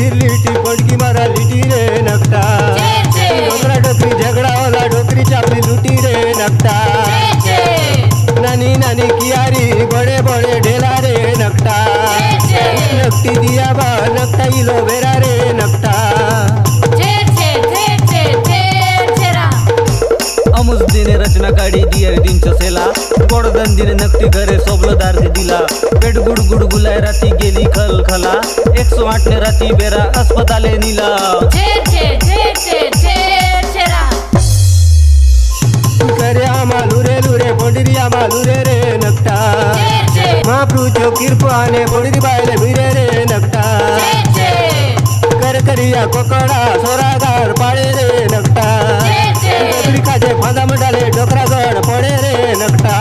धीर लिटी पडकी मारा लिटी रे नकटा डोकरा डोकरी झगड़ा होला डोकरी चापली लुटी रे नकटा नानी नानी कियारी बड़े बड़े ढेला रे नकटा नकटी दिया बा नकटा इलो बेरा रे नकटा अमुस दिने रचना काढी दियर दिन चसेला गोडदन दिने नकटी घरे सोबलो दार से दिला पेट गुड गुड गुलाय राती गेली खल खला 108 ने राती बेरा अस्पताले नीला करे आमालू रे लुरे पोंडिरी आमालू रे रे नकटा महाप्रभु चौकीर पाने पोंडिरी बायले भिरे रे नकटा कर करिया कोकड़ा सोरागार पाड़े रे नकटा डोकरी काजे फांदा मंडाले डोकरा गड़ पड़े रे नकटा